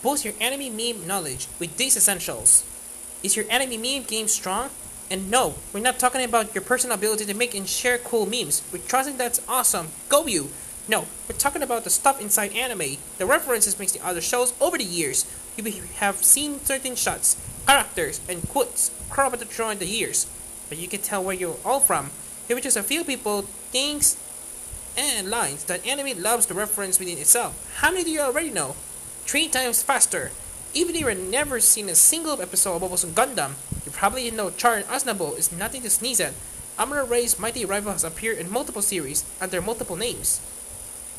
Boost your anime meme knowledge with these essentials. Is your anime meme game strong? And no, we're not talking about your personal ability to make and share cool memes. We're trusting that's awesome. Go you! No, we're talking about the stuff inside anime, the references mixed to other shows over the years. You have seen certain shots, characters, and quotes crop throughout the years, but you can tell where you're all from. Here are just a few people, things, and lines that anime loves to reference within itself. How many do you already know? 3 times faster. Even if you've never seen a single episode of Mobile Gundam, you probably know Char and Aznavour is nothing to sneeze at. Amuro Ray's mighty rival has appeared in multiple series under multiple names,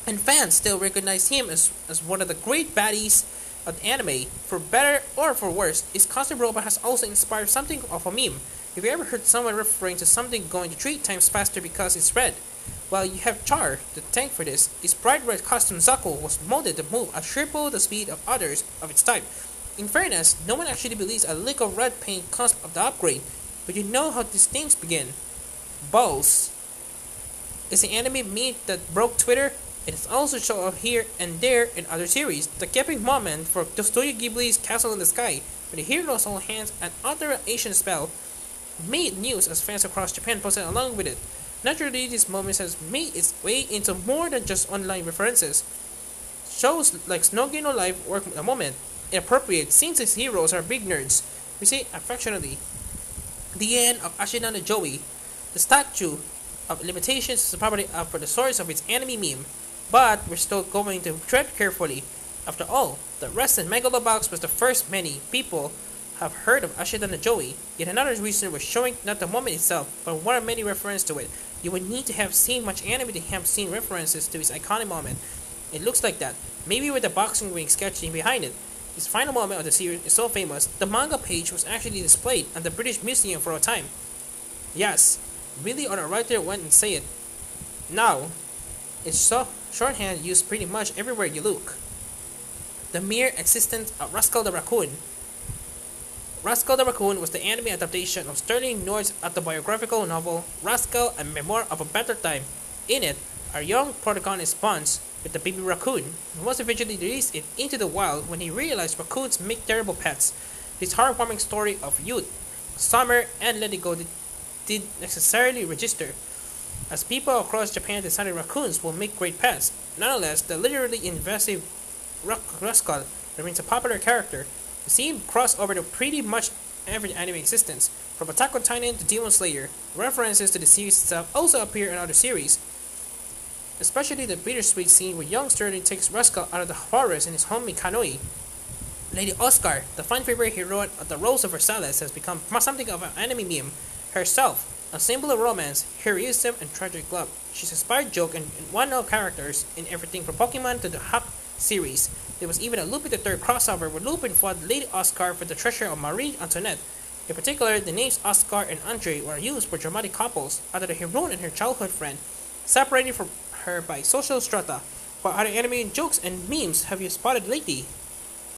and fans still recognize him as one of the great baddies of anime. For better or for worse, his costume robot has also inspired something of a meme. Have you ever heard someone referring to something going 3 times faster because it's red? Well, you have Char to thank for this. His bright red costume Zaku was molded to move at triple the speed of others of its type. In fairness, no one actually believes a lick of red paint comes of the upgrade, but you know how these things begin. Balls is the anime meme that broke Twitter. It has also shown up here and there in other series. The epic moment for Studio Ghibli's Castle in the Sky, when the heroes all hands and utter Asian spell, made news as fans across Japan posted along with it. Naturally, this moment has made its way into more than just online references. Shows like Snowgate No Life work at the moment. Inappropriate since its heroes are big nerds. We say affectionately. The end of Ashina no Joey. The statue of limitations is the property for the source of its anime meme, but we're still going to tread carefully. After all, the rest in Megalobox was the first many people have heard of Ashina no Joey. Yet another reason we're showing not the moment itself, but what are many references to it. You would need to have seen much anime to have seen references to its iconic moment. It looks like that, maybe with the boxing ring sketching behind it. This final moment of the series is so famous, the manga page was actually displayed at the British Museum for a time. Yes, really or a writer went and say it. Now, it's so shorthand used pretty much everywhere you look. The mere existence of Rascal the Raccoon. Rascal the Raccoon was the anime adaptation of Sterling Nord's autobiographical novel Rascal, A Memoir of a Better Time. In it, our young protagonist bonds with the baby raccoon, and was eventually released it into the wild when he realized raccoons make terrible pets. This heartwarming story of youth, summer, and letting go did necessarily register, as people across Japan decided raccoons will make great pets. Nonetheless, the literally invasive rascal remains a popular character. The same cross over to pretty much every anime existence, from Attack on Titan to Demon Slayer. References to the series itself also appear in other series, especially the bittersweet scene where young Sterling takes Rascal out of the forest in his home in Kanoi. Lady Oscar, the fan favorite heroine of the Rose of Versailles, has become something of an anime meme herself, a symbol of romance, heroism, and tragic love. She's a inspired joke and one-off characters in everything from Pokemon to the Hawk series. There was even a Lupin the Third crossover where Lupin fought Lady Oscar for the treasure of Marie Antoinette. In particular, the names Oscar and Andre were used for dramatic couples after the heroine and her childhood friend, separated from her by social strata. What other anime jokes and memes have you spotted lately?